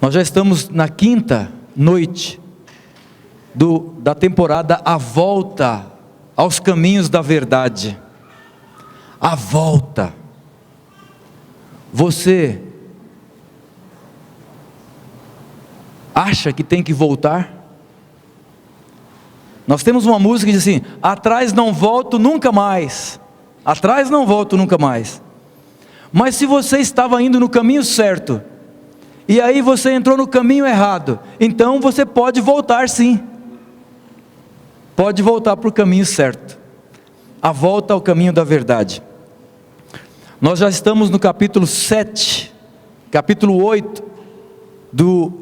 Nós já estamos na quinta noite da temporada A Volta aos Caminhos da Verdade. A volta. Você acha que tem que voltar? Nós temos uma música que diz assim: atrás não volto nunca mais. Atrás não volto nunca mais. Mas se você estava indo no caminho certo, e aí você entrou no caminho errado, então você pode voltar sim. Pode voltar para o caminho certo. A volta ao caminho da verdade. Nós já estamos no capítulo 7, capítulo 8 do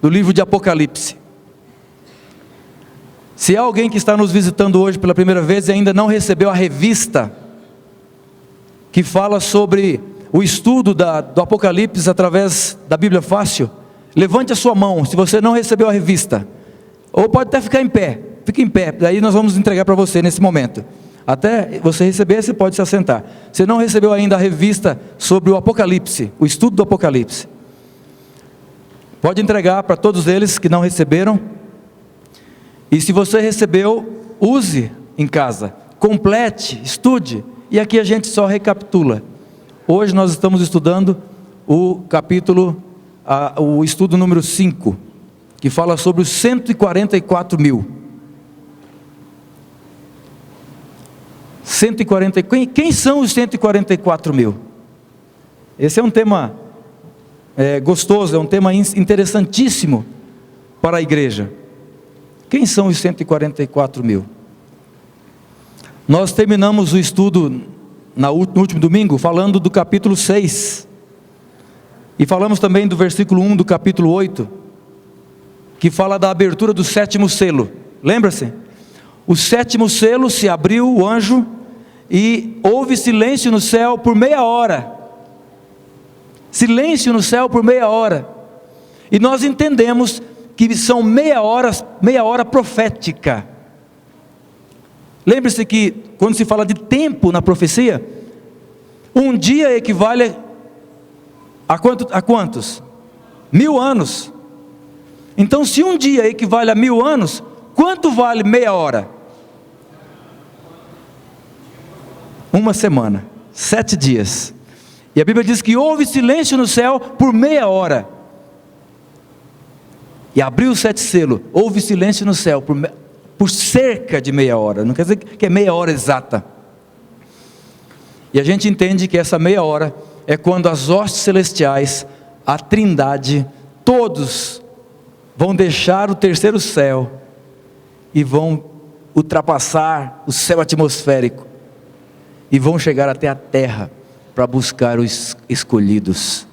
livro de Apocalipse. Se há alguém que está nos visitando hoje pela primeira vez e ainda não recebeu a revista que fala sobre o estudo do Apocalipse através da Bíblia Fácil, levante a sua mão se você não recebeu a revista, ou pode até ficar em pé, fique em pé, daí nós vamos entregar para você nesse momento. Até você receber, você pode se assentar. Você não recebeu ainda a revista sobre o Apocalipse, o estudo do Apocalipse, pode entregar para todos eles que não receberam. E se você recebeu, use em casa, complete, estude. E aqui a gente só recapitula. Hoje nós estamos estudando o estudo número 5, que fala sobre os 144 mil. Quem são os 144 mil? Esse é um tema gostoso, é um tema interessantíssimo para a igreja. Quem são os 144 mil? Nós terminamos o estudo no último domingo falando do capítulo 6. E falamos também do versículo 1 do capítulo 8, que fala da abertura do 7º selo. Lembra-se? O 7º selo se abriu, o anjo, e houve silêncio no céu por meia hora. Silêncio no céu por meia hora. E nós entendemos que são meia hora profética. Lembre-se que quando se fala de tempo na profecia, um dia equivale a quantos? 1000 anos. Então, se um dia equivale a 1000 anos, quanto vale meia hora? Uma semana, 7 dias. E a Bíblia diz que houve silêncio no céu por meia hora. E abriu o 7 selo, houve silêncio no céu por cerca de meia hora. Não quer dizer que é meia hora exata. E a gente entende que essa meia hora é quando as hostes celestiais, a trindade, todos vão deixar o 3º céu e vão ultrapassar o céu atmosférico e vão chegar até a terra para buscar os escolhidos.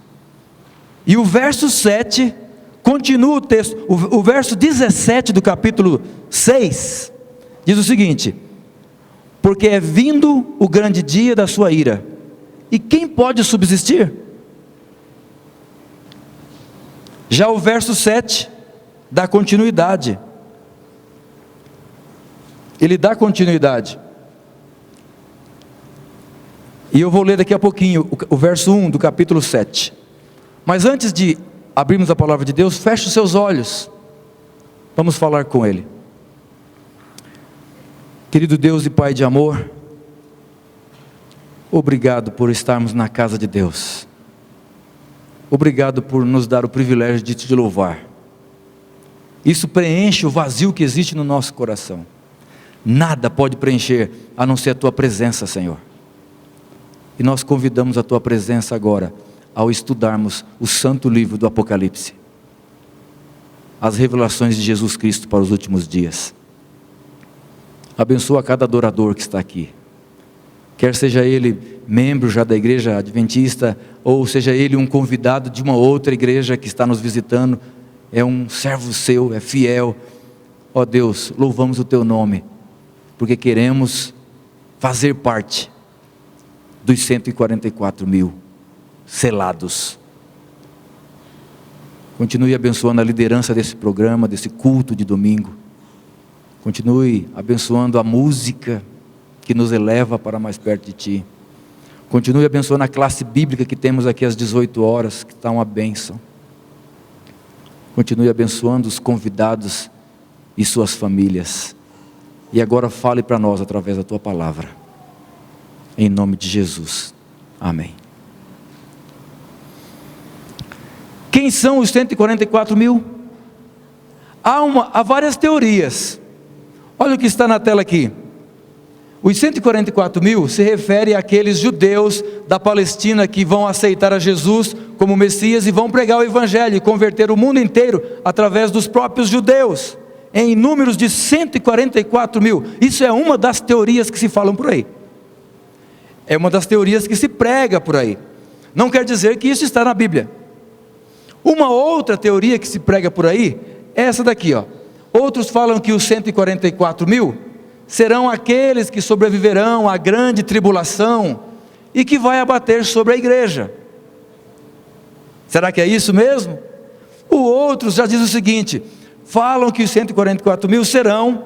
E o verso 7 continua o texto. O verso 17 do capítulo 6 diz o seguinte: porque é vindo o grande dia da sua ira, e quem pode subsistir? Já o verso 7 dá continuidade. Ele dá continuidade. E eu vou ler daqui a pouquinho o verso 1 do capítulo 7. Mas antes de abrirmos a palavra de Deus, feche os seus olhos. Vamos falar com Ele. Querido Deus e Pai de amor, obrigado por estarmos na casa de Deus. Obrigado por nos dar o privilégio de te louvar. Isso preenche o vazio que existe no nosso coração. Nada pode preencher a não ser a Tua presença, Senhor. E nós convidamos a Tua presença agora, ao estudarmos o santo livro do Apocalipse, as revelações de Jesus Cristo para os últimos dias. Abençoa cada adorador que está aqui, quer seja ele membro já da igreja adventista, ou seja ele um convidado de uma outra igreja que está nos visitando, é um servo seu, é fiel. Ó Deus, louvamos o Teu nome, porque queremos fazer parte dos 144 mil selados. Continue abençoando a liderança desse programa, desse culto de domingo. Continue abençoando a música que nos eleva para mais perto de Ti. Continue abençoando a classe bíblica que temos aqui às 18 horas, que está uma bênção. Continue abençoando os convidados e suas famílias. E agora fale para nós através da tua palavra. Em nome de Jesus. Amém. Quem são os 144 mil? Há várias teorias. Olha o que está na tela aqui. Os 144 mil se refere àqueles judeus da Palestina que vão aceitar a Jesus como Messias e vão pregar o Evangelho e converter o mundo inteiro através dos próprios judeus, em números de 144 mil. Isso é uma das teorias que se falam por aí. É uma das teorias que se prega por aí. Não quer dizer que isso está na Bíblia. Uma outra teoria que se prega por aí é essa daqui, ó. Outros falam que os 144 mil serão aqueles que sobreviverão à grande tribulação e que vai abater sobre a igreja. Será que é isso mesmo? Outros já dizem o seguinte: falam que os 144 mil serão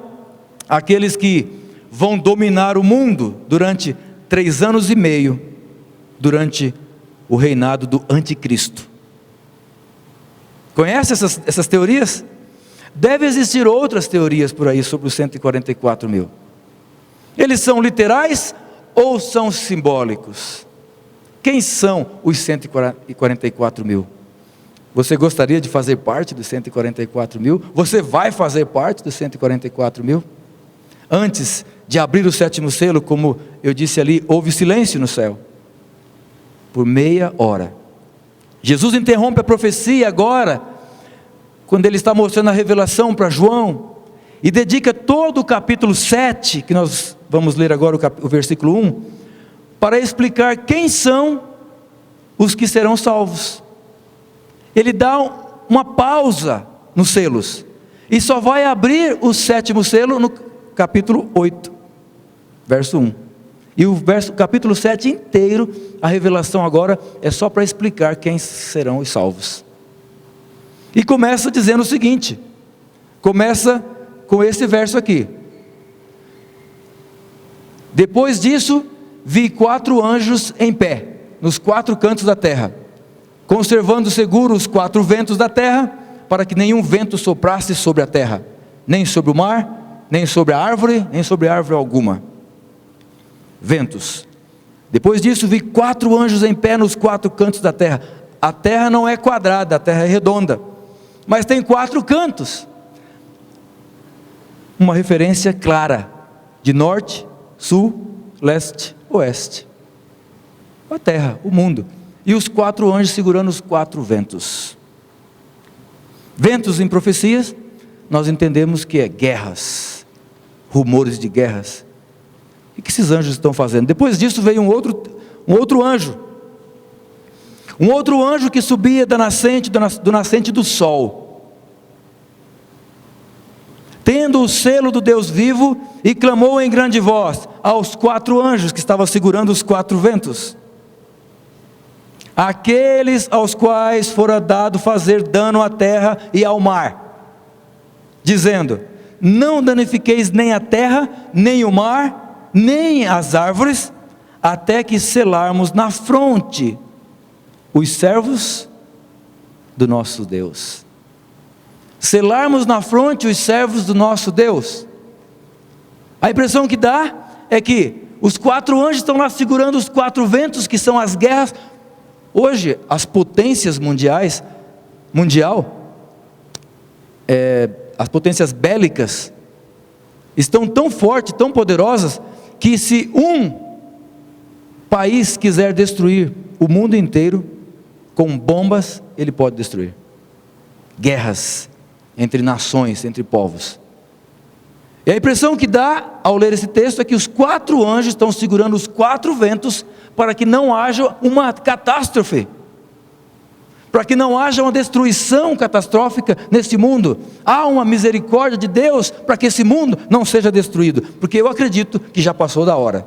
aqueles que vão dominar o mundo durante 3 anos e meio, durante o reinado do anticristo. Conhece essas teorias? Deve existir outras teorias por aí sobre os 144 mil. Eles são literais ou são simbólicos? Quem são os 144 mil? Você gostaria de fazer parte dos 144 mil? Você vai fazer parte dos 144 mil? Antes de abrir o 7º selo, como eu disse ali, houve silêncio no céu, por meia hora. Jesus interrompe a profecia agora, quando ele está mostrando a revelação para João, e dedica todo o capítulo 7, que nós vamos ler agora o versículo 1, para explicar quem são os que serão salvos. Ele dá uma pausa nos selos, e só vai abrir o 7º selo no capítulo 8, verso 1. E o capítulo 7 inteiro, a revelação agora é só para explicar quem serão os salvos. E começa dizendo o seguinte, começa com esse verso aqui: depois disso, vi 4 anjos em pé, nos 4 cantos da terra, conservando seguros os 4 ventos da terra, para que nenhum vento soprasse sobre a terra, nem sobre o mar, nem sobre a árvore, nem sobre árvore alguma. Ventos. Depois disso, vi 4 anjos em pé nos 4 cantos da terra. A terra não é quadrada, a terra é redonda, mas tem 4 cantos. Uma referência clara de norte, sul, leste, oeste. A terra, o mundo. E os 4 anjos segurando os 4 ventos. Ventos em profecias, nós entendemos que é guerras, rumores de guerras. O que esses anjos estão fazendo? Depois disso veio um outro anjo. Um outro anjo que subia do nascente do sol, tendo o selo do Deus vivo, e clamou em grande voz aos 4 anjos que estavam segurando os 4 ventos, aqueles aos quais fora dado fazer dano à terra e ao mar, dizendo: não danifiqueis nem a terra, nem o mar, nem as árvores, até que selarmos na fronte os servos do nosso Deus. Selarmos na fronte os servos do nosso Deus. A impressão que dá é que os 4 anjos estão lá segurando os 4 ventos, que são as guerras. Hoje, as potências as potências bélicas, estão tão fortes, tão poderosas, que se um país quiser destruir o mundo inteiro, com bombas, ele pode destruir. Guerras entre nações, entre povos. E a impressão que dá ao ler esse texto é que os 4 anjos estão segurando os 4 ventos, para que não haja uma catástrofe, para que não haja uma destruição catastrófica nesse mundo. Há uma misericórdia de Deus para que esse mundo não seja destruído, porque eu acredito que já passou da hora.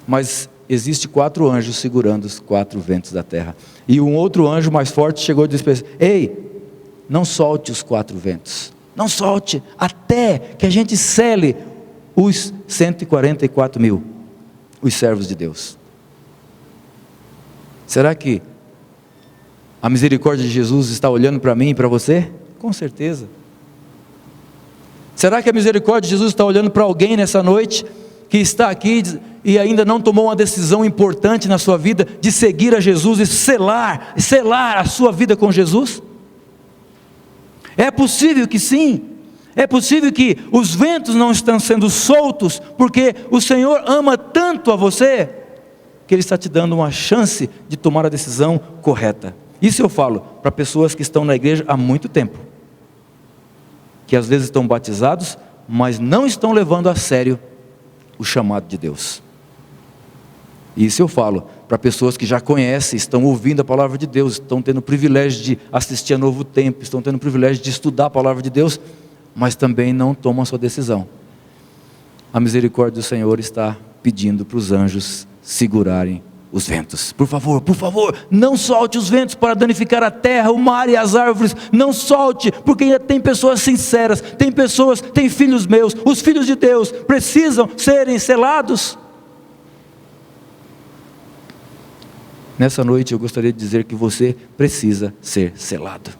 Mas existe 4 anjos segurando os 4 ventos da terra, e um outro anjo mais forte chegou e disse: ei, não solte os 4 ventos, não solte, até que a gente sele os 144 mil, os servos de Deus. Será que A misericórdia de Jesus está olhando para mim e para você? Com certeza. Será que a misericórdia de Jesus está olhando para alguém nessa noite, que está aqui e ainda não tomou uma decisão importante na sua vida, de seguir a Jesus e selar a sua vida com Jesus? É possível que sim. É possível que os ventos não estão sendo soltos, porque o Senhor ama tanto a você, que Ele está te dando uma chance de tomar a decisão correta. Isso eu falo para pessoas que estão na igreja há muito tempo, que às vezes estão batizados, mas não estão levando a sério o chamado de Deus. Isso eu falo para pessoas que já conhecem, estão ouvindo a palavra de Deus, estão tendo o privilégio de assistir a Novo Tempo, estão tendo o privilégio de estudar a palavra de Deus, mas também não tomam a sua decisão. A misericórdia do Senhor está pedindo para os anjos segurarem os ventos. Por favor, não solte os ventos para danificar a terra, o mar e as árvores. Não solte, porque ainda tem pessoas sinceras, tem filhos meus, os filhos de Deus precisam serem selados. Nessa noite eu gostaria de dizer que você precisa ser selado,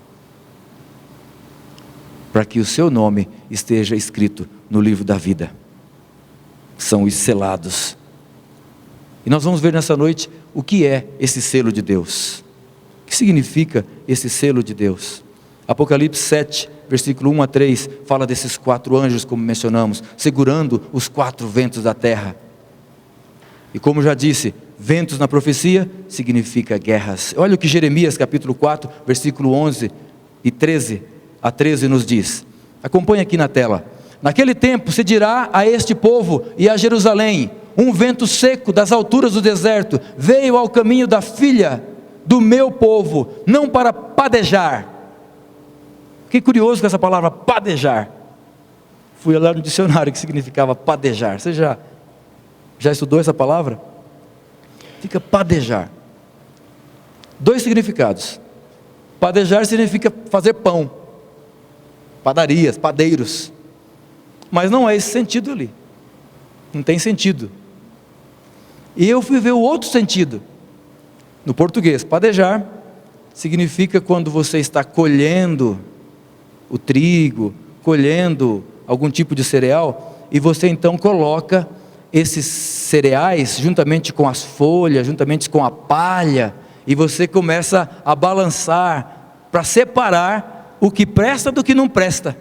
para que o seu nome esteja escrito no livro da vida. São os selados. E nós vamos ver nessa noite o que é esse selo de Deus. O que significa esse selo de Deus? Apocalipse 7, versículo 1 a 3, fala desses 4 anjos, como mencionamos, segurando os 4 ventos da terra. E como já disse, ventos na profecia significa guerras. Olha o que Jeremias capítulo 4, versículo 11 e 13 a 13 nos diz. Acompanhe aqui na tela. Naquele tempo se dirá a este povo e a Jerusalém: um vento seco das alturas do deserto veio ao caminho da filha do meu povo, não para padejar. Fiquei curioso com essa palavra padejar. Fui olhar no dicionário que significava padejar. Você já estudou essa palavra? Fica padejar. 2 significados. Padejar significa fazer pão, padarias, padeiros. Mas não é esse sentido ali. Não tem sentido. E eu fui ver o outro sentido. No português, padejar significa quando você está colhendo o trigo, colhendo algum tipo de cereal, e você então coloca esses cereais juntamente com as folhas, juntamente com a palha, e você começa a balançar para separar o que presta do que não presta.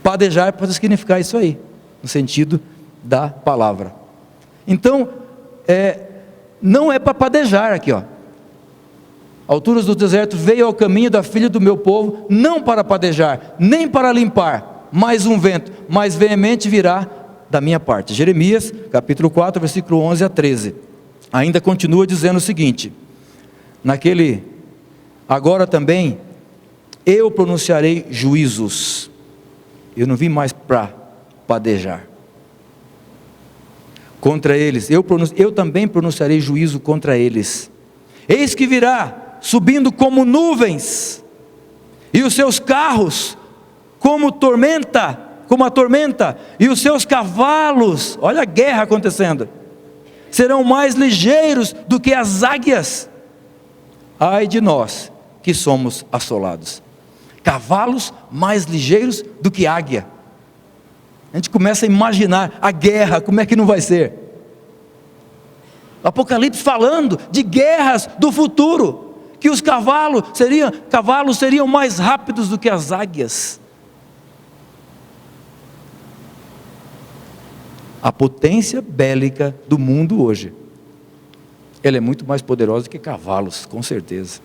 Padejar pode significar isso aí, no sentido da palavra. Então, não é para padejar aqui, ó. Alturas do deserto veio ao caminho da filha do meu povo, não para padejar, nem para limpar, mas um vento mais veemente virá da minha parte. Jeremias, capítulo 4, versículo 11 a 13. Ainda continua dizendo o seguinte: agora também eu pronunciarei juízos. Eu não vim mais para padejar contra eles, eu também pronunciarei juízo contra eles. Eis que virá subindo como nuvens, e os seus carros como a tormenta, e os seus cavalos, olha a guerra acontecendo, serão mais ligeiros do que as águias. Ai de nós que somos assolados. Cavalos mais ligeiros do que águia. A gente começa a imaginar a guerra, como é que não vai ser? Apocalipse falando de guerras do futuro, que os cavalos seriam mais rápidos do que as águias. A potência bélica do mundo hoje, ela é muito mais poderosa do que cavalos, com certeza.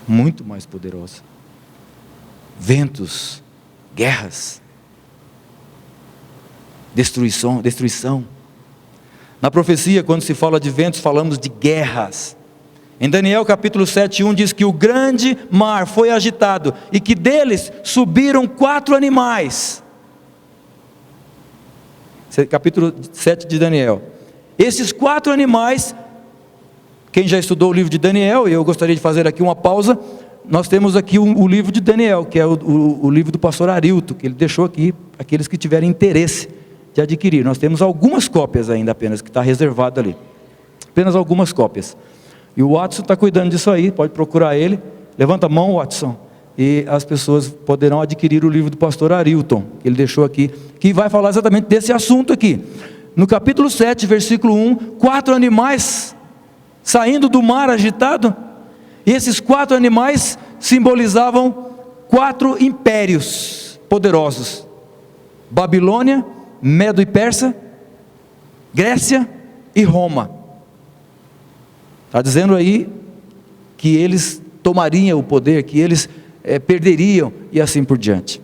Muito mais poderosa. Ventos, guerras, destruição. Na profecia, quando se fala de ventos, falamos de guerras. Em Daniel capítulo 7:1 diz que o grande mar foi agitado e que deles subiram 4 animais. Capítulo 7 de Daniel. Esses 4 animais, quem já estudou o livro de Daniel, e eu gostaria de fazer aqui uma pausa, nós temos aqui o livro de Daniel, que é o livro do pastor Arilton, que ele deixou aqui, aqueles que tiverem interesse de adquirir. Nós temos algumas cópias ainda apenas, que está reservado ali. apenas algumas cópias. E o Watson está cuidando disso aí, pode procurar ele. Levanta a mão, Watson, e as pessoas poderão adquirir o livro do pastor Arilton, que ele deixou aqui, que vai falar exatamente desse assunto aqui. No capítulo 7, versículo 1, 4 animais saindo do mar agitado, e esses 4 animais simbolizavam 4 impérios poderosos: Babilônia, Medo e Persa, Grécia e Roma. Está dizendo aí que eles tomariam o poder, que eles perderiam, e assim por diante.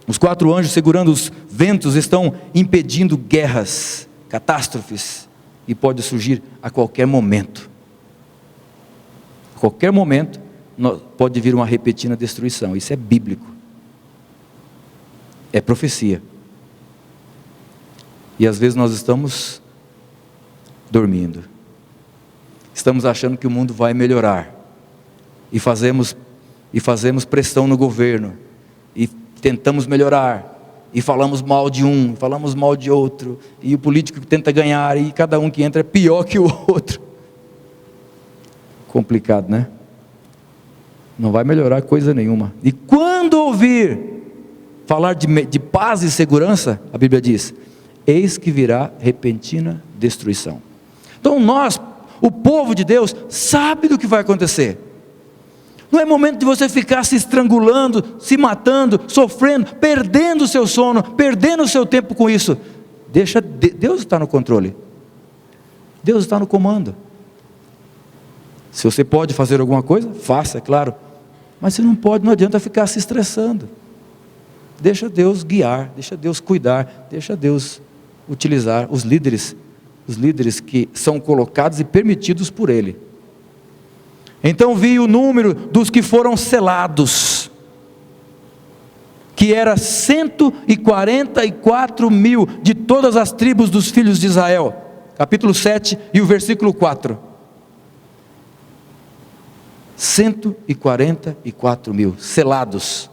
Os 4 anjos segurando os ventos estão impedindo guerras, catástrofes, e pode surgir a qualquer momento. A qualquer momento pode vir uma repentina destruição. Isso é bíblico, é profecia. E às vezes nós estamos dormindo, estamos achando que o mundo vai melhorar, e fazemos pressão no governo, e tentamos melhorar, e falamos mal de um, falamos mal de outro, e o político que tenta ganhar, e cada um que entra é pior que o outro. Complicado, né? Não vai melhorar coisa nenhuma. E quando ouvir falar de paz e segurança, a Bíblia diz: eis que virá repentina destruição. Então nós, o povo de Deus, sabe do que vai acontecer. Não é momento de você ficar se estrangulando, se matando, sofrendo, perdendo o seu sono, perdendo o seu tempo com isso. Deus está no controle, Deus está no comando. Se você pode fazer alguma coisa, faça, é claro, mas se não pode, não adianta ficar se estressando. Deixa Deus guiar, deixa Deus cuidar, deixa Deus utilizar os líderes que são colocados e permitidos por Ele. Então vi o número dos que foram selados, que era 144 mil de todas as tribos dos filhos de Israel. Capítulo 7 e o versículo 4. 144 mil selados.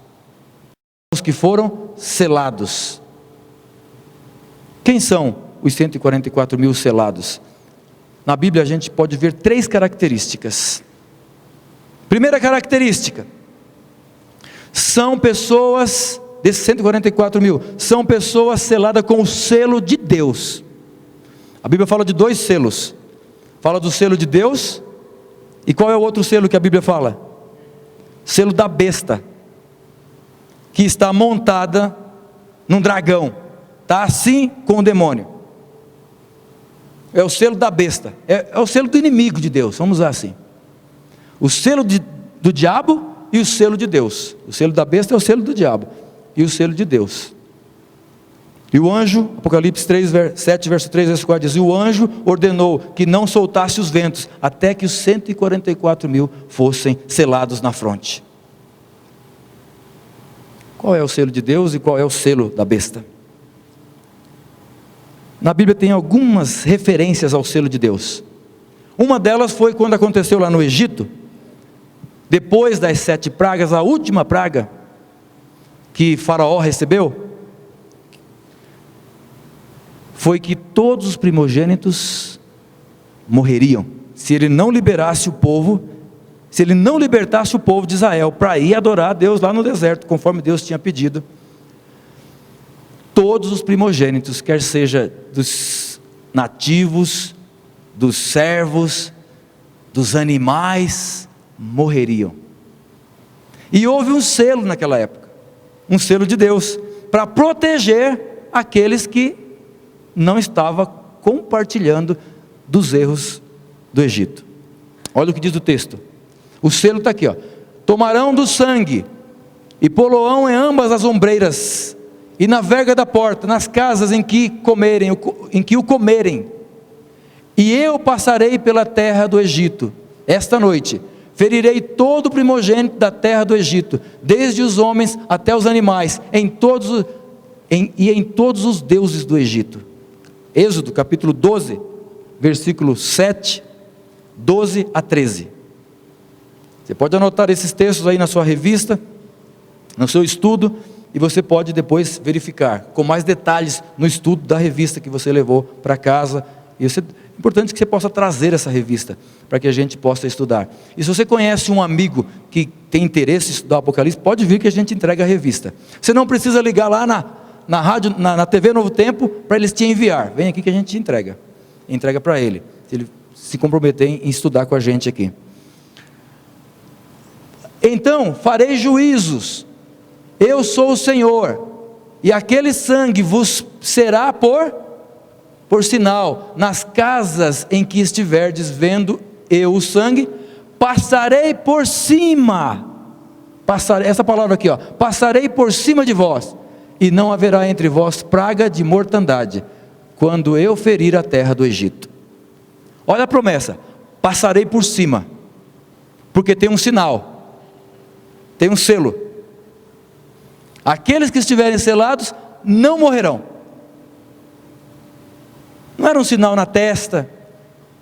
Os que foram selados. Quem são os 144 mil selados? Na Bíblia a gente pode ver 3 características. Primeira característica: são pessoas, desses 144 mil, são pessoas seladas com o selo de Deus. A Bíblia fala de 2 selos. Fala do selo de Deus. E qual é o outro selo que a Bíblia fala? Selo da besta, que está montada num dragão, está assim com o demônio. É o selo da besta, é o selo do inimigo de Deus, vamos usar assim. O selo do diabo e o selo de Deus. O selo da besta é o selo do diabo e o selo de Deus. E o anjo, Apocalipse 7, verso 3, verso 4 diz: e o anjo ordenou que não soltasse os ventos, até que os 144 mil fossem selados na fronte. Qual é o selo de Deus e qual é o selo da besta? Na Bíblia tem algumas referências ao selo de Deus. Uma delas foi quando aconteceu lá no Egito, depois das 7 pragas, a última praga que Faraó recebeu, foi que todos os primogênitos morreriam, se ele não liberasse o povo, se ele não libertasse o povo de Israel, para ir adorar a Deus lá no deserto, conforme Deus tinha pedido. Todos os primogênitos, quer seja dos nativos, dos servos, dos animais, morreriam. E houve um selo naquela época, um selo de Deus, para proteger aqueles que não estavam compartilhando dos erros do Egito. Olha o que diz o texto. O selo está aqui, ó. Tomarão do sangue e poloão em ambas as ombreiras e na verga da porta, nas casas em que o comerem. E eu passarei pela terra do Egito esta noite. Ferirei todo o primogênito da terra do Egito, desde os homens até os animais, em todos os deuses do Egito. Êxodo capítulo 12, versículo 7, 12 a 13. Você pode anotar esses textos aí na sua revista, no seu estudo, e você pode depois verificar com mais detalhes no estudo da revista que você levou para casa. E importante que você possa trazer essa revista, para que a gente possa estudar. E se você conhece um amigo que tem interesse em estudar o Apocalipse, pode vir que a gente entrega a revista. Você não precisa ligar lá na rádio, na TV Novo Tempo, para eles te enviar. Vem aqui que a gente te entrega. Entrega para ele, se ele se comprometer em estudar com a gente aqui. Então farei juízos, eu sou o Senhor, e aquele sangue vos será por sinal, nas casas em que estiverdes vendo eu o sangue, passarei por cima, essa palavra aqui, passarei por cima de vós, e não haverá entre vós praga de mortandade, quando eu ferir a terra do Egito. Olha a promessa, passarei por cima, porque tem um sinal, tem um selo. Aqueles que estiverem selados não morrerão. Não era um sinal na testa,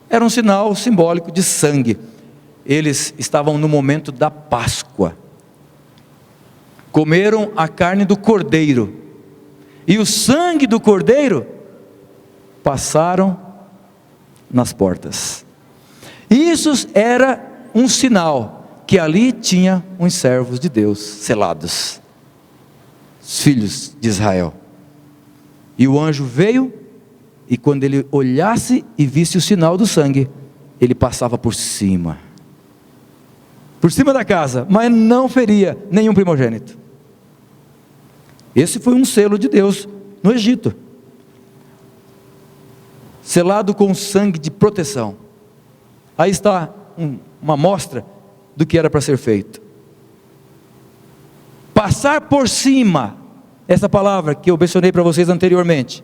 era um sinal simbólico de sangue. Eles estavam no momento da Páscoa, comeram a carne do cordeiro, e o sangue do cordeiro passaram nas portas. Isso era um sinal, que ali tinha uns servos de Deus selados, os filhos de Israel. E o anjo veio, e quando ele olhasse e visse o sinal do sangue, ele passava por cima da casa, mas não feria nenhum primogênito. Esse foi um selo de Deus no Egito, selado com sangue de proteção. Aí está uma amostra do que era para ser feito. Passar por cima, essa palavra que eu mencionei para vocês anteriormente.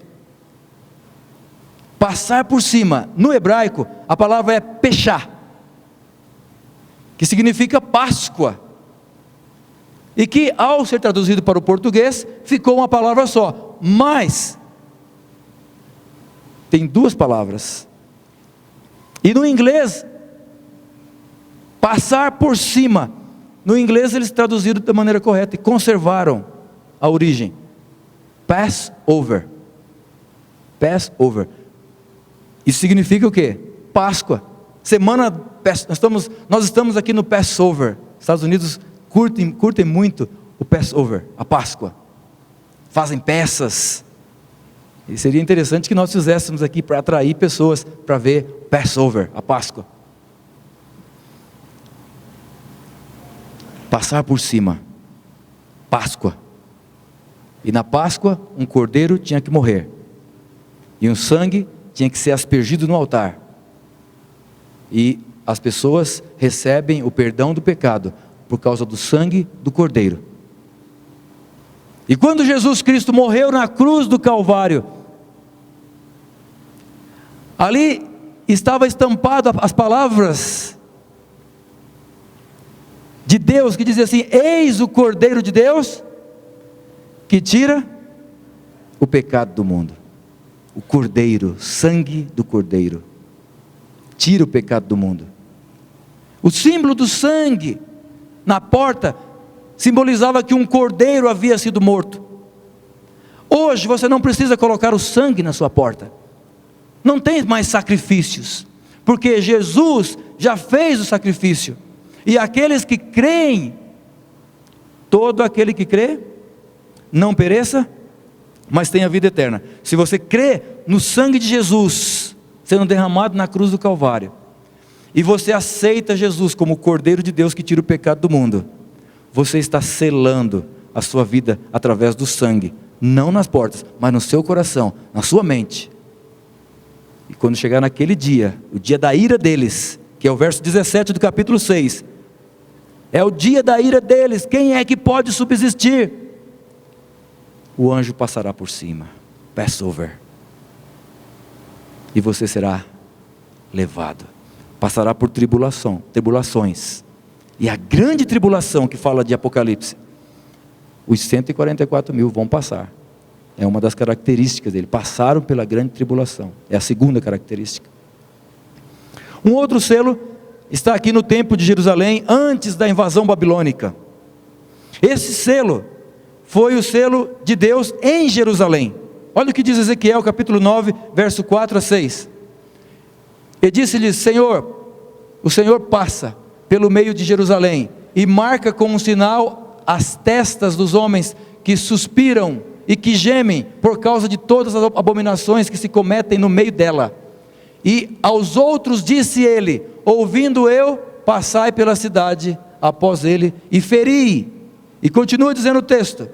Passar por cima, no hebraico, a palavra é pechá, que significa Páscoa, e que ao ser traduzido para o português, ficou uma palavra só, mas tem duas palavras. E no inglês, passar por cima, no inglês eles traduziram da maneira correta e conservaram a origem. Passover. Passover. Isso significa o quê? Páscoa. Nós estamos aqui no Passover. Estados Unidos curtem muito o Passover, a Páscoa. Fazem peças. E seria interessante que nós fizéssemos aqui para atrair pessoas para ver Passover, a Páscoa. Passar por cima, Páscoa. E na Páscoa, um cordeiro tinha que morrer, e um sangue tinha que ser aspergido no altar, e as pessoas recebem o perdão do pecado, por causa do sangue do cordeiro. E quando Jesus Cristo morreu na cruz do Calvário, ali estava estampado as palavras de Deus, que dizia assim: eis o Cordeiro de Deus, que tira o pecado do mundo. O Cordeiro, sangue do Cordeiro, tira o pecado do mundo. O símbolo do sangue na porta simbolizava que um cordeiro havia sido morto. Hoje você não precisa colocar o sangue na sua porta, não tem mais sacrifícios, porque Jesus já fez o sacrifício, e aqueles que creem, todo aquele que crê, não pereça, mas tenha vida eterna. Se você crê no sangue de Jesus sendo derramado na cruz do Calvário, e você aceita Jesus como o Cordeiro de Deus que tira o pecado do mundo, você está selando a sua vida através do sangue, não nas portas, mas no seu coração, na sua mente. E quando chegar naquele dia, o dia da ira deles, que é o verso 17 do capítulo 6, é o dia da ira deles, quem é que pode subsistir? O anjo passará por cima, Passover, e você será levado, passará por tribulações, e a grande tribulação que fala de Apocalipse, os 144 mil vão passar, é uma das características dele, passaram pela grande tribulação, é a segunda característica. Um outro selo está aqui no templo de Jerusalém, antes da invasão babilônica. Esse selo foi o selo de Deus em Jerusalém. Olha o que diz Ezequiel capítulo 9, verso 4 a 6. E disse-lhes: Senhor, o Senhor passa pelo meio de Jerusalém e marca com um sinal as testas dos homens que suspiram e que gemem por causa de todas as abominações que se cometem no meio dela. E aos outros disse ele: ouvindo eu, passai pela cidade após ele e feri. E continua dizendo o texto: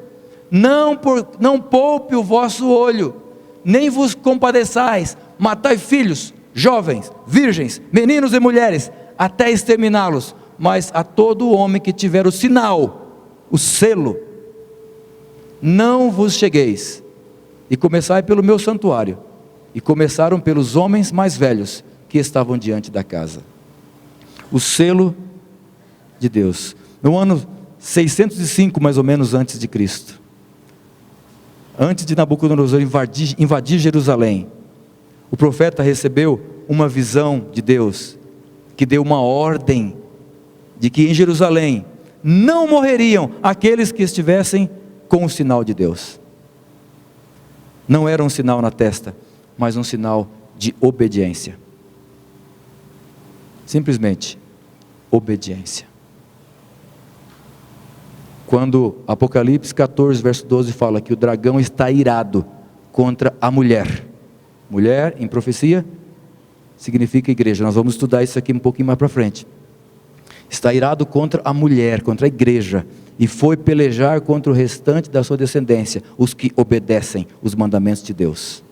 não poupe o vosso olho, nem vos compadeçais, matai filhos, jovens, virgens, meninos e mulheres, até exterminá-los. Mas a todo homem que tiver o sinal, o selo, não vos chegueis. E começai pelo meu santuário. E começaram pelos homens mais velhos que estavam diante da casa. O selo de Deus. No ano 605, mais ou menos, antes de Cristo, antes de Nabucodonosor invadir Jerusalém, o profeta recebeu uma visão de Deus, que deu uma ordem, de que em Jerusalém não morreriam aqueles que estivessem com o sinal de Deus. Não era um sinal na testa, mas um sinal de obediência. Simplesmente, obediência. Quando Apocalipse 14, verso 12 fala que o dragão está irado contra a mulher. Mulher, em profecia, significa igreja. Nós vamos estudar isso aqui um pouquinho mais para frente. Está irado contra a mulher, contra a igreja, e foi pelejar contra o restante da sua descendência, os que obedecem os mandamentos de Deus.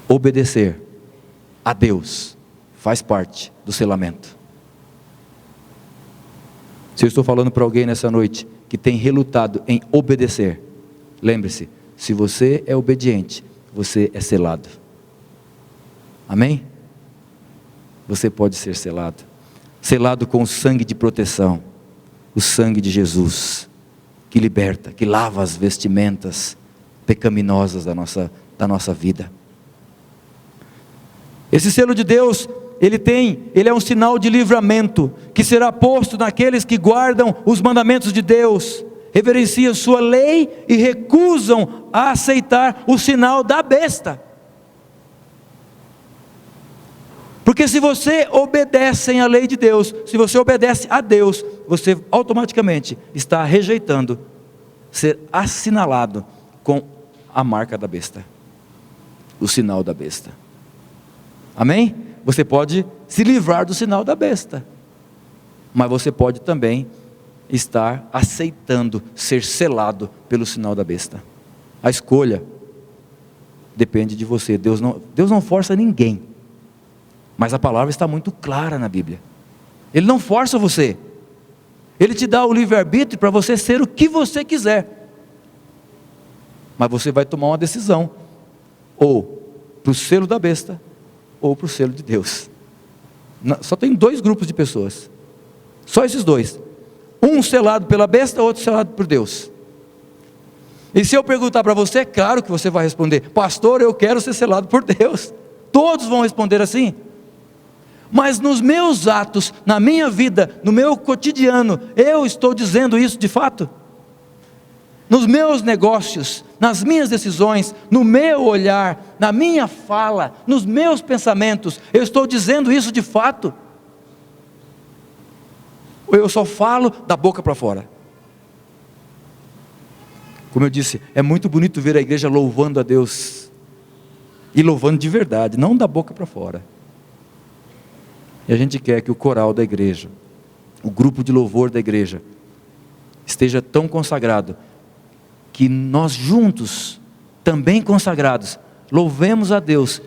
Obedecer a Deus faz parte do selamento. Se eu estou falando para alguém nessa noite que tem relutado em obedecer, lembre-se, se você é obediente, você é selado. Amém? Você pode ser selado. Selado com o sangue de proteção, o sangue de Jesus, que liberta, que lava as vestimentas pecaminosas da nossa vida. Esse selo de Deus, ele é um sinal de livramento, que será posto naqueles que guardam os mandamentos de Deus, reverenciam sua lei e recusam a aceitar o sinal da besta. Porque se você obedece à lei de Deus, se você obedece a Deus, você automaticamente está rejeitando ser assinalado com a marca da besta, o sinal da besta. Amém? Você pode se livrar do sinal da besta, mas você pode também estar aceitando ser selado pelo sinal da besta. A escolha depende de você. Deus não força ninguém, mas a palavra está muito clara na Bíblia. Ele não força você, Ele te dá o livre-arbítrio para você ser o que você quiser, mas você vai tomar uma decisão, ou para o selo da besta, ou para o selo de Deus. Só tem dois grupos de pessoas, só esses dois, um selado pela besta, outro selado por Deus. E se eu perguntar para você, é claro que você vai responder: pastor, eu quero ser selado por Deus. Todos vão responder assim. Mas nos meus atos, na minha vida, no meu cotidiano, eu estou dizendo isso de fato? Nos meus negócios, nas minhas decisões, no meu olhar, na minha fala, nos meus pensamentos, eu estou dizendo isso de fato? Ou eu só falo da boca para fora? Como eu disse, é muito bonito ver a igreja louvando a Deus, e louvando de verdade, não da boca para fora. E a gente quer que o coral da igreja, o grupo de louvor da igreja, esteja tão consagrado, que nós juntos, também consagrados, louvemos a Deus,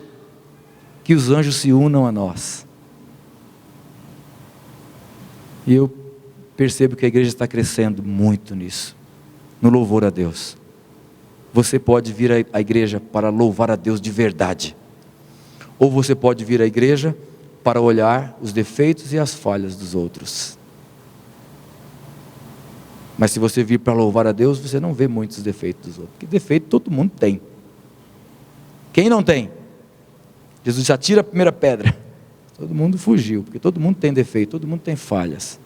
que os anjos se unam a nós. E eu percebo que a igreja está crescendo muito nisso, no louvor a Deus. Você pode vir à igreja para louvar a Deus de verdade, ou você pode vir à igreja para olhar os defeitos e as falhas dos outros. Mas se você vir para louvar a Deus, você não vê muitos defeitos dos outros, porque defeito todo mundo tem. Quem não tem? Jesus já tira a primeira pedra. Todo mundo fugiu, porque todo mundo tem defeito, todo mundo tem falhas.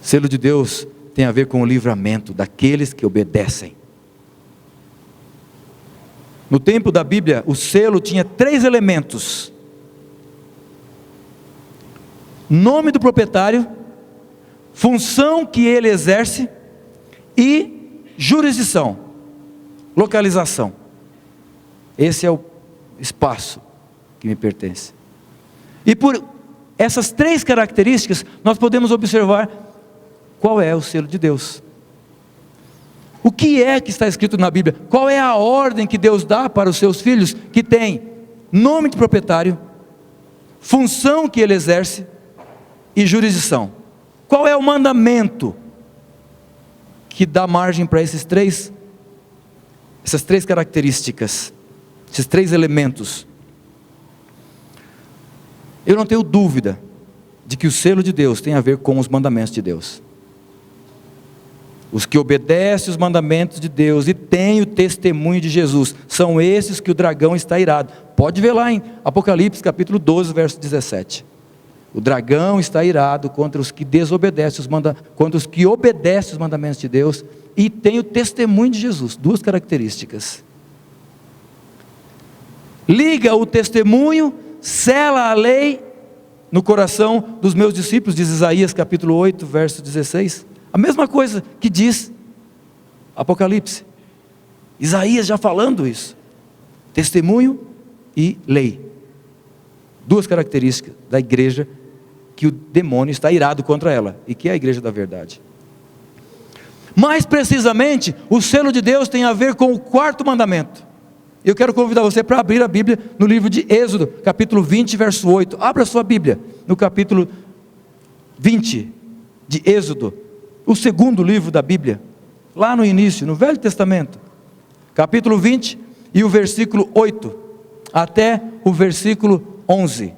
Selo de Deus tem a ver com o livramento daqueles que obedecem. No tempo da Bíblia, o selo tinha 3 elementos: nome do proprietário, função que ele exerce e jurisdição, localização. Esse é o espaço que me pertence. E por essas 3 características, nós podemos observar qual é o selo de Deus. O que é que está escrito na Bíblia? Qual é a ordem que Deus dá para os seus filhos, que tem nome de proprietário, função que ele exerce e jurisdição? Qual é o mandamento que dá margem para essas três características, esses 3 elementos? Eu não tenho dúvida de que o selo de Deus tem a ver com os mandamentos de Deus. Os que obedecem os mandamentos de Deus e têm o testemunho de Jesus, são esses que o dragão está irado. Pode ver lá em Apocalipse capítulo 12, verso 17. O dragão está irado contra os que desobedecem contra os que obedecem os mandamentos de Deus e têm o testemunho de Jesus. 2 características. Liga o testemunho, sela a lei no coração dos meus discípulos, diz Isaías capítulo 8, verso 16. A mesma coisa que diz Apocalipse. Isaías já falando isso. Testemunho e lei. 2 características da igreja que o demônio está irado contra ela, e que é a igreja da verdade. Mais precisamente, o selo de Deus tem a ver com o 4º mandamento. Eu quero convidar você para abrir a Bíblia no livro de Êxodo, capítulo 20, verso 8. Abra a sua Bíblia no capítulo 20 de Êxodo, o 2º livro da Bíblia, lá no início, no Velho Testamento, capítulo 20 e o versículo 8 até o versículo 11.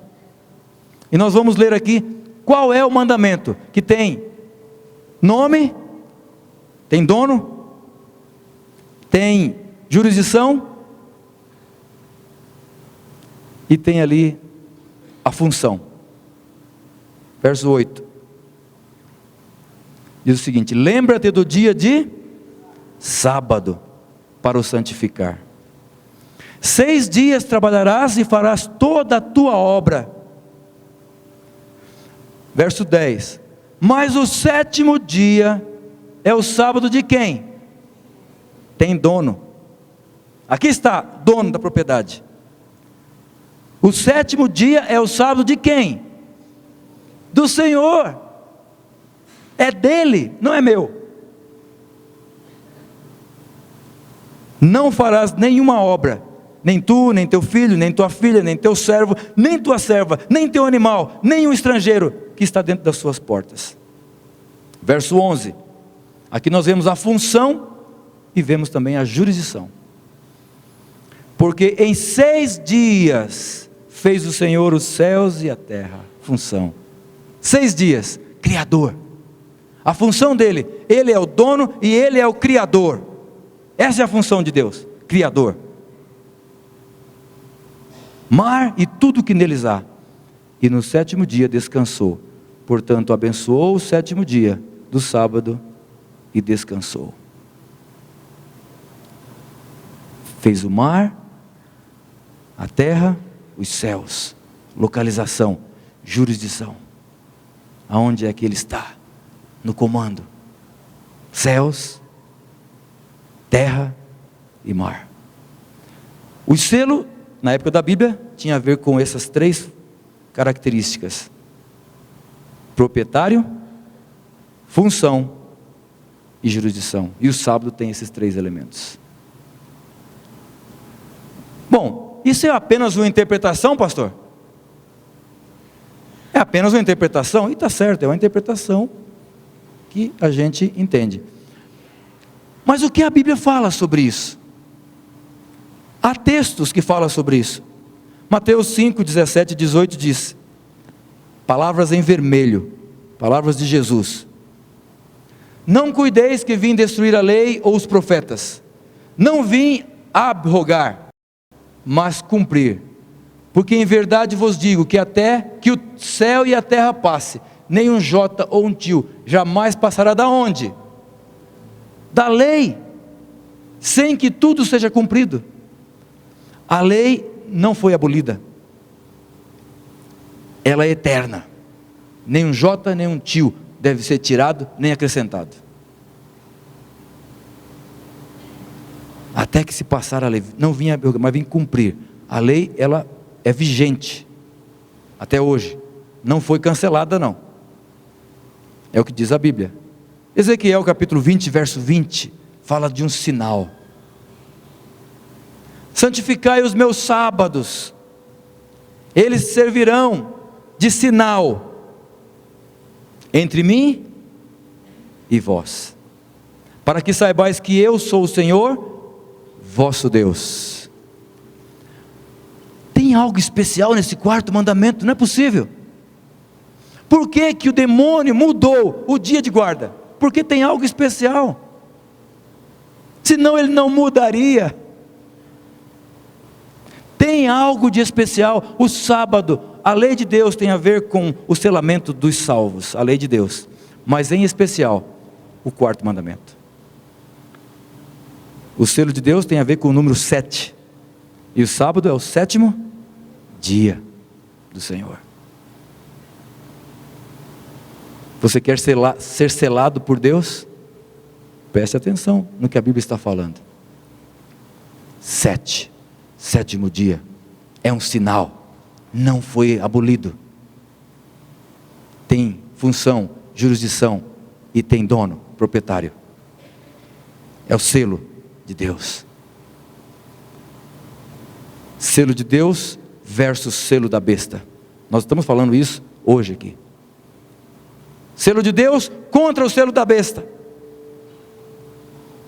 E nós vamos ler aqui qual é o mandamento que tem nome, tem dono, tem jurisdição e tem ali a função. Verso 8 diz o seguinte: lembra-te do dia de sábado para o santificar. 6 dias trabalharás e farás toda a tua obra. Verso 10: mas o 7º dia é o sábado de quem? Tem dono. Aqui está, dono da propriedade. O 7º dia é o sábado de quem? Do Senhor. É dele, não é meu. Não farás nenhuma obra, nem tu, nem teu filho, nem tua filha, nem teu servo, nem tua serva, nem teu animal, nem um estrangeiro que está dentro das suas portas. Verso 11, aqui nós vemos a função e vemos também a jurisdição. Porque em 6 dias fez o Senhor os céus e a terra. Função. 6 dias, Criador. A função dele, ele é o dono e ele é o Criador. Essa é a função de Deus, Criador. Mar e tudo que neles há. E no 7º dia descansou. Portanto, abençoou o 7º dia do sábado e descansou. Fez o mar, a terra, os céus. Localização, jurisdição. Aonde é que ele está? No comando. Céus, terra e mar. O selo, na época da Bíblia, tinha a ver com essas 3 características: proprietário, função e jurisdição. E o sábado tem esses 3 elementos. Bom, isso é apenas uma interpretação, pastor? É apenas uma interpretação? E está certo, é uma interpretação que a gente entende. Mas o que a Bíblia fala sobre isso? Há textos que falam sobre isso. Mateus 5, 17 e 18 diz, palavras em vermelho, palavras de Jesus: não cuideis que vim destruir a lei ou os profetas, não vim abrogar, mas cumprir. Porque em verdade vos digo que até que o céu e a terra passe, nem um jota ou um tio jamais passará da onde? Da lei, sem que tudo seja cumprido. A lei não foi abolida, ela é eterna. Nem um jota, nem um tio deve ser tirado, nem acrescentado. Até que se passar a lei, não vinha, mas vim cumprir. A lei, ela é vigente, até hoje, não foi cancelada não. É o que diz a Bíblia. Ezequiel capítulo 20, verso 20, fala de um sinal. Santificai os meus sábados, eles servirão de sinal entre mim e vós, para que saibais que eu sou o Senhor, vosso Deus. Tem algo especial nesse quarto mandamento? Não é possível. Por que que o demônio mudou o dia de guarda? Porque tem algo especial, senão ele não mudaria. Tem algo de especial. O sábado, a lei de Deus tem a ver com o selamento dos salvos, a lei de Deus, mas em especial o quarto mandamento. O selo de Deus tem a ver com o número 7, e o sábado é o 7º dia do Senhor. Você quer ser selado por Deus? Preste atenção no que a Bíblia está falando. 7º dia, é um sinal, não foi abolido, tem função, jurisdição e tem dono, proprietário. É o selo de Deus. Selo de Deus versus selo da besta. Nós estamos falando isso hoje aqui. Selo de Deus contra o selo da besta.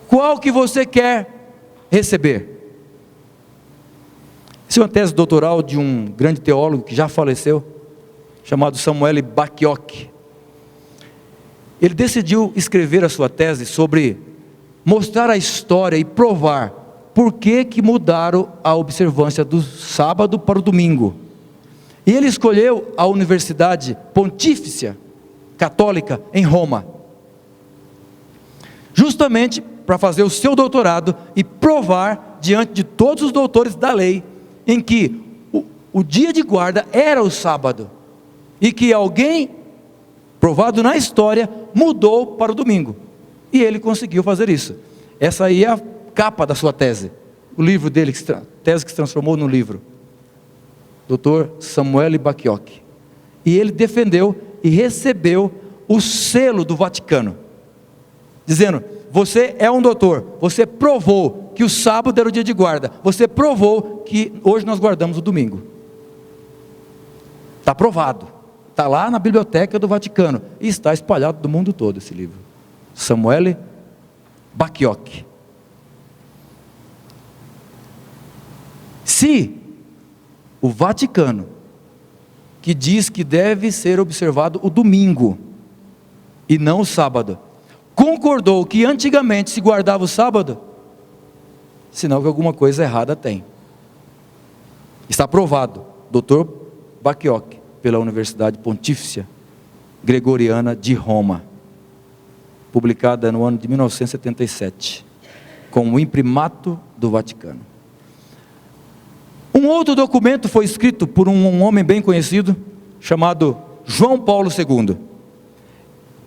Qual que você quer receber? Essa é uma tese doutoral de um grande teólogo que já faleceu, chamado Samuel Bacchiocchi. Ele decidiu escrever a sua tese sobre mostrar a história e provar por que mudaram a observância do sábado para o domingo. E ele escolheu a Universidade Pontifícia Católica em Roma, justamente para fazer o seu doutorado e provar diante de todos os doutores da lei, em que o dia de guarda era o sábado, e que alguém, provado na história, mudou para o domingo, e ele conseguiu fazer isso. Essa aí é a capa da sua tese, o livro dele, tese que se transformou no livro, Dr. Samuel Bacchiocchi. E ele defendeu e recebeu o selo do Vaticano, dizendo: você é um doutor, você provou que o sábado era o dia de guarda, você provou que hoje nós guardamos o domingo. Está provado, está lá na biblioteca do Vaticano, e está espalhado do mundo todo esse livro. Samuel Bacchiocchi. Se o Vaticano, que diz que deve ser observado o domingo e não o sábado, concordou que antigamente se guardava o sábado, sinal que alguma coisa errada tem. Está provado, Dr. Bacchiocchi, pela Universidade Pontifícia Gregoriana de Roma, publicada no ano de 1977, com o imprimato do Vaticano. Um outro documento foi escrito por um homem bem conhecido, chamado João Paulo II.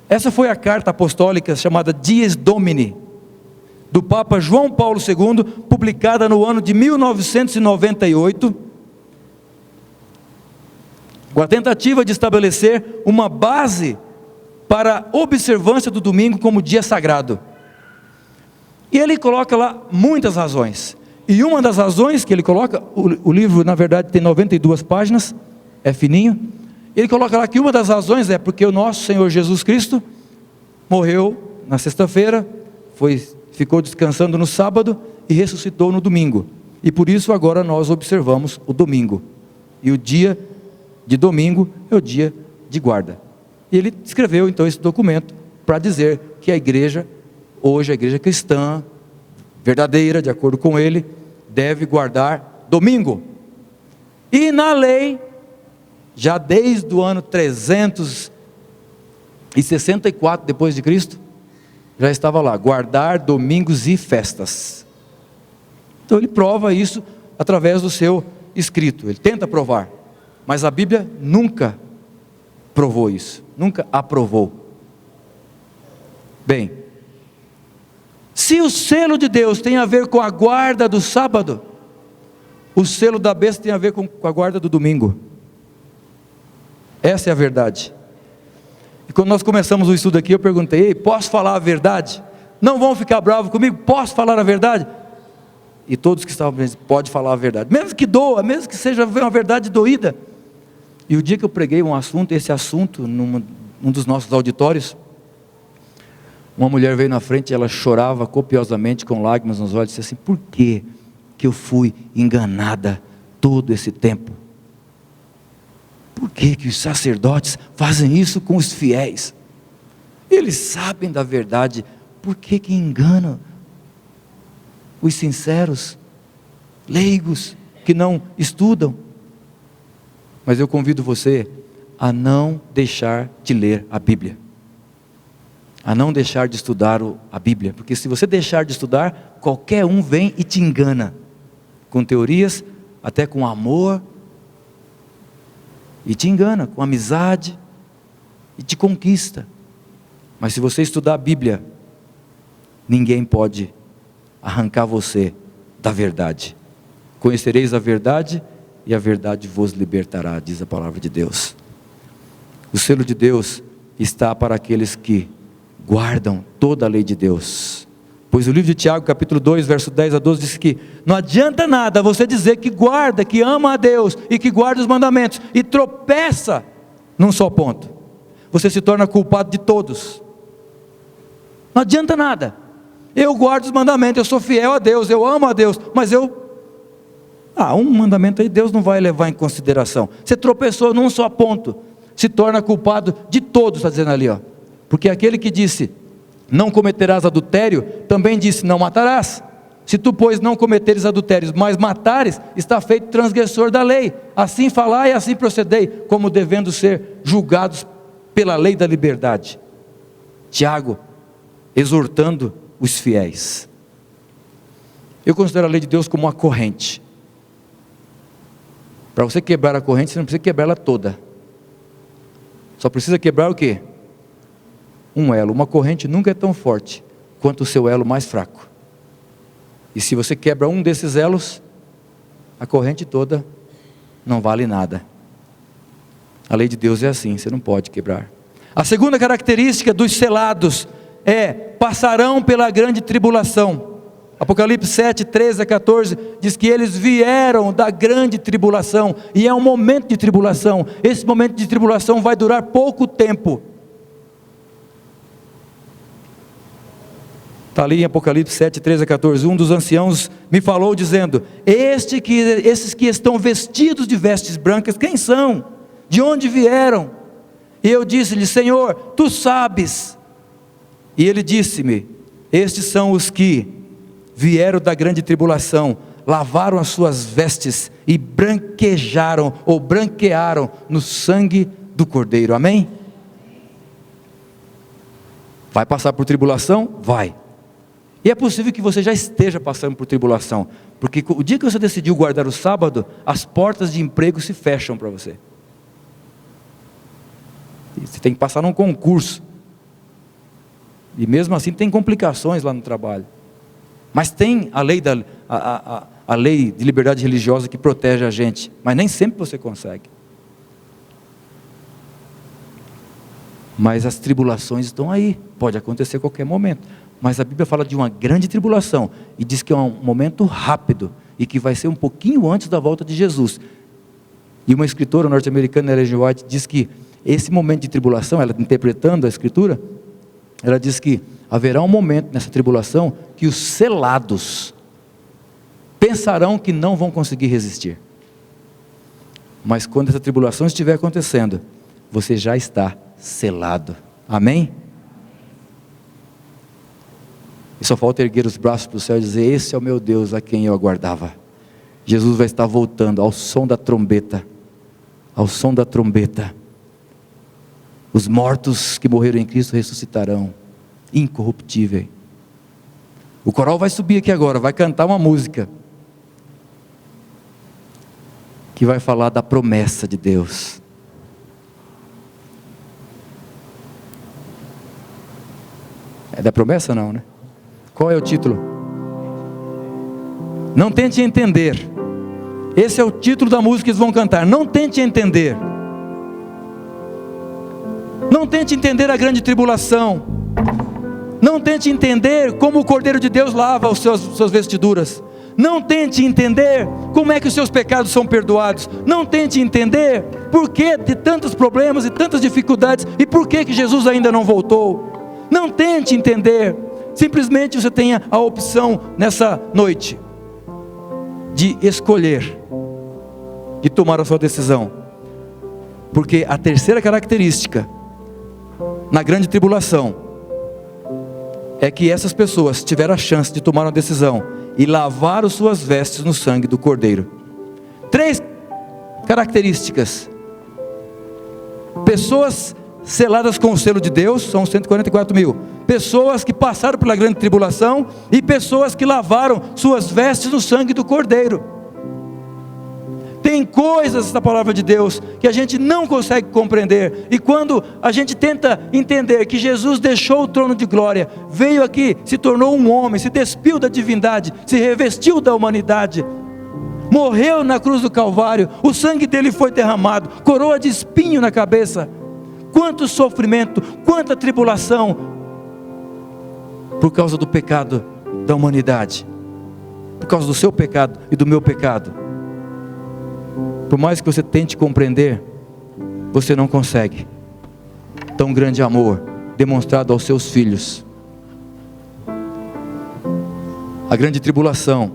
Essa foi a carta apostólica chamada Dies Domini, do Papa João Paulo II, publicada no ano de 1998, com a tentativa de estabelecer uma base para a observância do domingo como dia sagrado. E ele coloca lá muitas razões. E uma das razões que ele coloca, o livro na verdade tem 92 páginas, é fininho, ele coloca lá que uma das razões é porque o nosso Senhor Jesus Cristo morreu na sexta-feira, ficou descansando no sábado e ressuscitou no domingo, e por isso agora nós observamos o domingo, e o dia de domingo é o dia de guarda. E ele escreveu então esse documento para dizer que a igreja, hoje a igreja cristã verdadeira, de acordo com ele, deve guardar domingo. E na lei, já desde o ano 364 depois de Cristo, já estava lá, guardar domingos e festas. Então ele prova isso através do seu escrito. Ele tenta provar, mas a Bíblia nunca provou isso, nunca aprovou. Bem, se o selo de Deus tem a ver com a guarda do sábado, o selo da besta tem a ver com a guarda do domingo. Essa é a verdade. E quando nós começamos o estudo aqui, eu perguntei: ei, posso falar a verdade? Não vão ficar bravos comigo? Posso falar a verdade? E todos que estavam presentes, pode falar a verdade, mesmo que doa, mesmo que seja uma verdade doída. E o dia que eu preguei esse assunto, num dos nossos auditórios, uma mulher veio na frente e ela chorava copiosamente, com lágrimas nos olhos, e disse assim: por que eu fui enganada todo esse tempo? Por que os sacerdotes fazem isso com os fiéis? Eles sabem da verdade, por que enganam os sinceros, leigos, que não estudam? Mas eu convido você a não deixar de ler a Bíblia, a não deixar de estudar a Bíblia, porque se você deixar de estudar, qualquer um vem e te engana, com teorias, até com amor, e te engana, com amizade, e te conquista. Mas se você estudar a Bíblia, ninguém pode arrancar você da verdade. Conhecereis a verdade, e a verdade vos libertará, diz a palavra de Deus. O selo de Deus está para aqueles que guardam toda a lei de Deus. Pois o livro de Tiago, capítulo 2, verso 10 a 12, diz que não adianta nada você dizer que guarda, que ama a Deus e que guarda os mandamentos, e tropeça num só ponto. Você se torna culpado de todos. Não adianta nada. Eu guardo os mandamentos, eu sou fiel a Deus, eu amo a Deus, mas um mandamento aí Deus não vai levar em consideração. Você tropeçou num só ponto, se torna culpado de todos, está dizendo ali, porque aquele que disse: não cometerás adultério, também disse: não matarás. Se tu, pois, não cometeres adultérios, mas matares, está feito transgressor da lei. Assim falai e assim procedei, como devendo ser julgados pela lei da liberdade. Tiago, exortando os fiéis. Eu considero a lei de Deus como uma corrente. Para você quebrar a corrente, você não precisa quebrar ela toda. Só precisa quebrar o quê? Um elo. Uma corrente nunca é tão forte quanto o seu elo mais fraco. E se você quebra um desses elos, a corrente toda não vale nada. A lei de Deus é assim, você não pode quebrar. A segunda característica dos selados é: passarão pela grande tribulação. Apocalipse 7, 13 a 14, diz que eles vieram da grande tribulação, e é um momento de tribulação. Esse momento de tribulação vai durar pouco tempo. Está ali em Apocalipse 7, 13 a 14, um dos anciãos me falou dizendo: esses que estão vestidos de vestes brancas, quem são? De onde vieram? E eu disse-lhe: Senhor, tu sabes. E ele disse-me: estes são os que vieram da grande tribulação, lavaram as suas vestes e branquearam no sangue do Cordeiro. Amém? Vai passar por tribulação? Vai. E é possível que você já esteja passando por tribulação, porque o dia que você decidiu guardar o sábado, as portas de emprego se fecham para você. E você tem que passar num concurso, e mesmo assim tem complicações lá no trabalho. Mas tem a lei de liberdade religiosa que protege a gente, mas nem sempre você consegue. Mas as tribulações estão aí, pode acontecer a qualquer momento. Mas a Bíblia fala de uma grande tribulação, e diz que é um momento rápido, e que vai ser um pouquinho antes da volta de Jesus. E uma escritora norte-americana, Ellen G. White, diz que esse momento de tribulação, ela interpretando a escritura, ela diz que haverá um momento nessa tribulação que os selados pensarão que não vão conseguir resistir. Mas quando essa tribulação estiver acontecendo, você já está selado. Amém? E só falta erguer os braços para o céu e dizer: esse é o meu Deus a quem eu aguardava. Jesus vai estar voltando ao som da trombeta. Ao som da trombeta. Os mortos que morreram em Cristo ressuscitarão, incorruptíveis. O coral vai subir aqui agora, vai cantar uma música. que vai falar da promessa de Deus. É da promessa não, né? Qual é o título? Não tente entender. Esse é o título da música que eles vão cantar. Não tente entender. Não tente entender a grande tribulação. Não tente entender como o Cordeiro de Deus lava as suas vestiduras. Não tente entender como é que os seus pecados são perdoados. Não tente entender por que de tantos problemas e tantas dificuldades e por que Jesus ainda não voltou. Não tente entender. Simplesmente você tenha a opção nessa noite de escolher, de tomar a sua decisão. Porque a terceira característica na grande tribulação é que essas pessoas tiveram a chance de tomar uma decisão e lavaram suas vestes no sangue do Cordeiro. 3 características: pessoas seladas com o selo de Deus, são 144 mil. Pessoas que passaram pela grande tribulação e pessoas que lavaram suas vestes no sangue do Cordeiro. Tem coisas da palavra de Deus que a gente não consegue compreender, e quando a gente tenta entender que Jesus deixou o trono de glória, veio aqui, se tornou um homem, se despiu da divindade, se revestiu da humanidade, morreu na cruz do Calvário, o sangue dele foi derramado, coroa de espinho na cabeça, quanto sofrimento, quanta tribulação, por causa do pecado da humanidade, por causa do seu pecado e do meu pecado. Por mais que você tente compreender, você não consegue. Tão grande amor demonstrado aos seus filhos. A grande tribulação,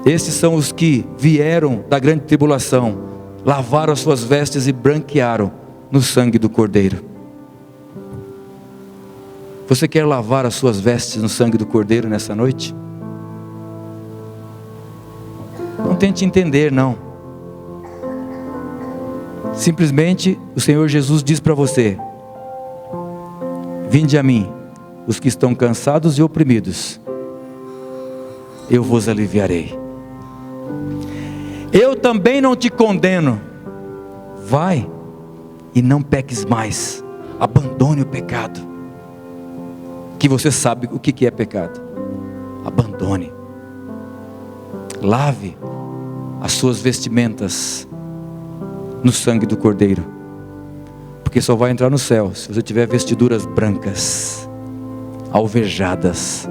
esses são os que vieram da grande tribulação, lavaram as suas vestes e branquearam no sangue do Cordeiro. Você quer lavar as suas vestes no sangue do Cordeiro nessa noite? Não tente entender, não. Simplesmente o Senhor Jesus diz para você: vinde a mim, os que estão cansados e oprimidos, eu vos aliviarei. Eu também não te condeno. Vai e não peques mais. Abandone o pecado, que você sabe o que é pecado. Abandone. Lave as suas vestimentas no sangue do Cordeiro, porque só vai entrar no céu se você tiver vestiduras brancas, alvejadas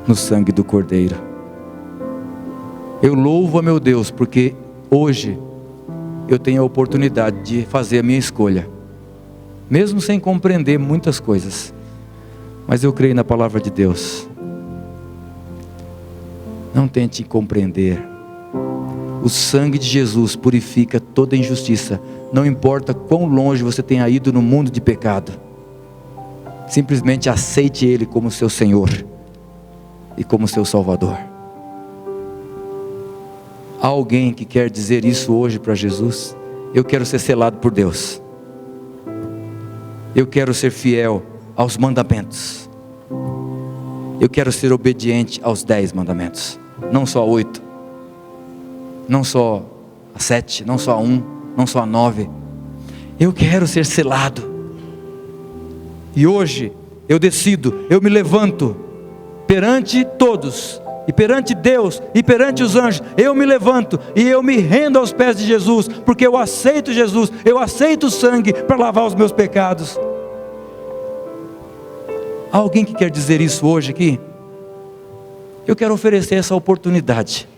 no sangue do Cordeiro. Eu louvo a meu Deus, porque hoje eu tenho a oportunidade de fazer a minha escolha, mesmo sem compreender muitas coisas, mas eu creio na palavra de Deus. Não tente compreender. O sangue de Jesus purifica toda injustiça. Não importa quão longe você tenha ido no mundo de pecado, simplesmente aceite Ele como seu Senhor e como seu Salvador. Há alguém que quer dizer isso hoje para Jesus? Eu quero ser selado por Deus. Eu quero ser fiel aos mandamentos. Eu quero ser obediente aos 10 mandamentos. Não só a 8, não só a 7, não só a 1, não só a 9. Eu quero ser selado. E hoje eu decido, eu me levanto perante todos, e perante Deus, e perante os anjos. Eu me levanto e eu me rendo aos pés de Jesus, porque eu aceito Jesus, eu aceito o sangue para lavar os meus pecados. Há alguém que quer dizer isso hoje aqui? Eu quero oferecer essa oportunidade.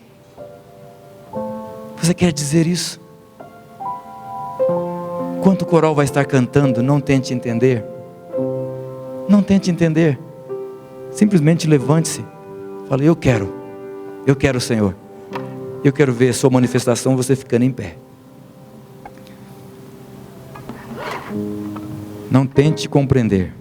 Você quer dizer isso? Enquanto o coral vai estar cantando, não tente entender. Não tente entender. Simplesmente levante-se. Fale: eu quero, Senhor. Eu quero ver a sua manifestação, você ficando em pé. Não tente compreender.